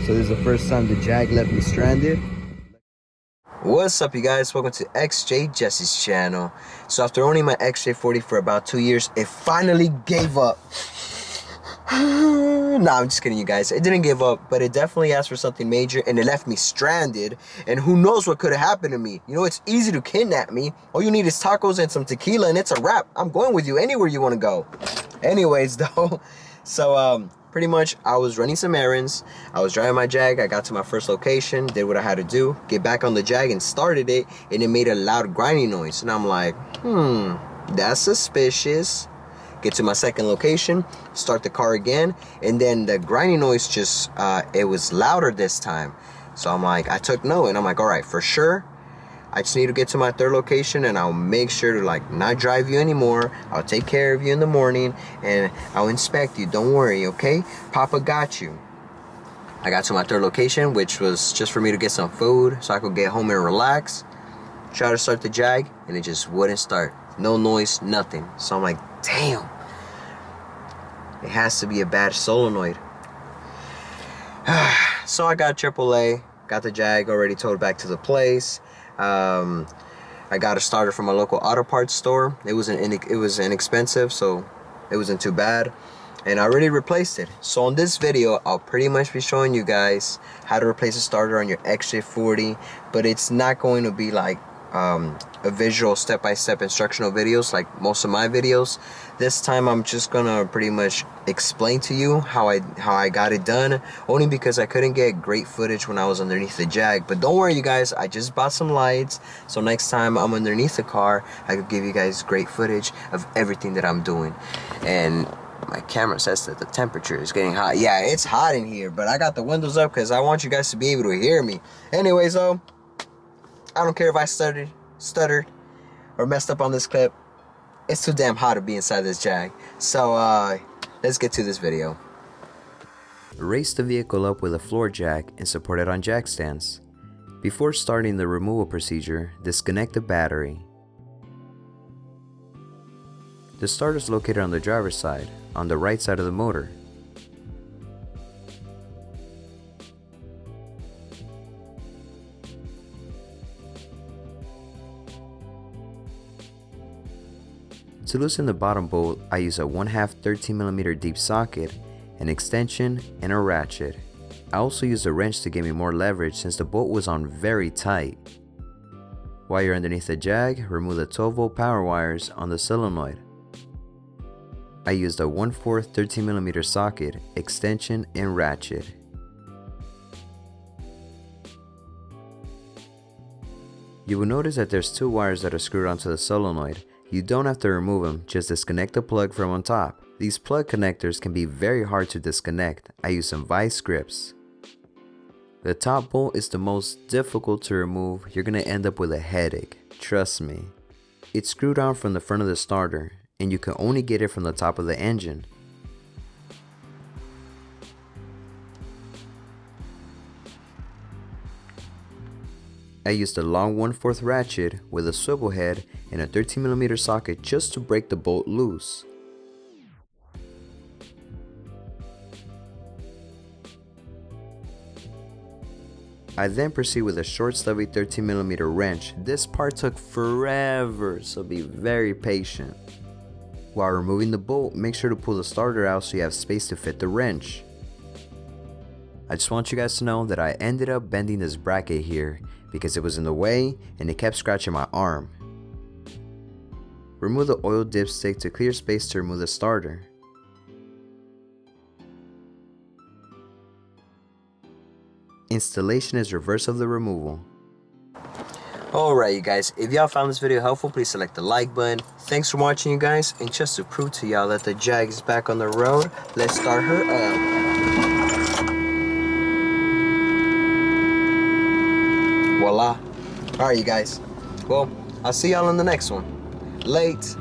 So this is the first time the Jag left me stranded. What's up, you guys? Welcome to XJ6's channel. So after owning my XJ40 for about 2 years, it finally gave up. Nah, I'm just kidding, you guys. It didn't give up, but it definitely asked for something major, and it left me stranded. And who knows what could have happened to me? You know, it's easy to kidnap me. All you need is tacos and some tequila, and it's a wrap. I'm going with you anywhere you want to go. Anyways, though, so pretty much I was running some errands. I was driving my Jag. I got to my first location, did what I had to do, get back on the Jag and started it, and it made a loud grinding noise. And I'm like, that's suspicious. Get to my second location, start the car again, and then the grinding noise just, it was louder this time. So I'm like, I took note, and I'm like, all right, for sure, I just need to get to my third location, and I'll make sure to like not drive you anymore. I'll take care of you in the morning, and I'll inspect you. Don't worry, okay? Papa got you. I got to my third location, which was just for me to get some food so I could get home and relax. Try to start the Jag, and it just wouldn't start. No noise, nothing. So I'm like, damn. It has to be a bad solenoid. So I got AAA, got the Jag already towed back to the place. I got a starter from a local auto parts store. It was inexpensive, so it wasn't too bad. And I already replaced it. So on this video, I'll pretty much be showing you guys how to replace a starter on your XJ40, but it's not going to be like a visual step-by-step instructional videos like most of my videos. This time I'm just gonna pretty much explain to you how I got it done, only because I couldn't get great footage when I was underneath the Jag. But don't worry, you guys, I just bought some lights, so next time I'm underneath the car, I could give you guys great footage of everything that I'm doing. And my camera says that the temperature is getting hot. Yeah, it's hot in here, but I got the windows up because I want you guys to be able to hear me. Anyways, though, I don't care if I stuttered or messed up on this clip. It's too damn hot to be inside this Jag. So let's get to this video. Raise the vehicle up with a floor jack and support it on jack stands. Before starting the removal procedure, disconnect the battery. The starter is located on the driver's side, on the right side of the motor. To loosen the bottom bolt, I use a 1/2 13mm deep socket, an extension, and a ratchet. I also used a wrench to give me more leverage since the bolt was on very tight. While you're underneath the Jag, remove the 12-volt power wires on the solenoid. I used a 1/4 13mm socket, extension, and ratchet. You will notice that there's 2 wires that are screwed onto the solenoid. You don't have to remove them, just disconnect the plug from on top. These plug connectors can be very hard to disconnect. I use some vice grips. The top bolt is the most difficult to remove. You're going to end up with a headache, trust me. It's screwed on from the front of the starter, and you can only get it from the top of the engine. I used a long 1/4 ratchet with a swivel head and a 13mm socket just to break the bolt loose. I then proceed with a short stubby 13mm wrench. This part took forever, so be very patient. While removing the bolt, make sure to pull the starter out so you have space to fit the wrench. I just want you guys to know that I ended up bending this bracket here because it was in the way and it kept scratching my arm. Remove the oil dipstick to clear space to remove the starter. Installation is reverse of the removal. Alright, you guys, if y'all found this video helpful, please select the like button. Thanks for watching, you guys, and just to prove to y'all that the Jag is back on the road, let's start her up. Voila. Alright, you guys. Well, I'll see y'all in the next one. Late.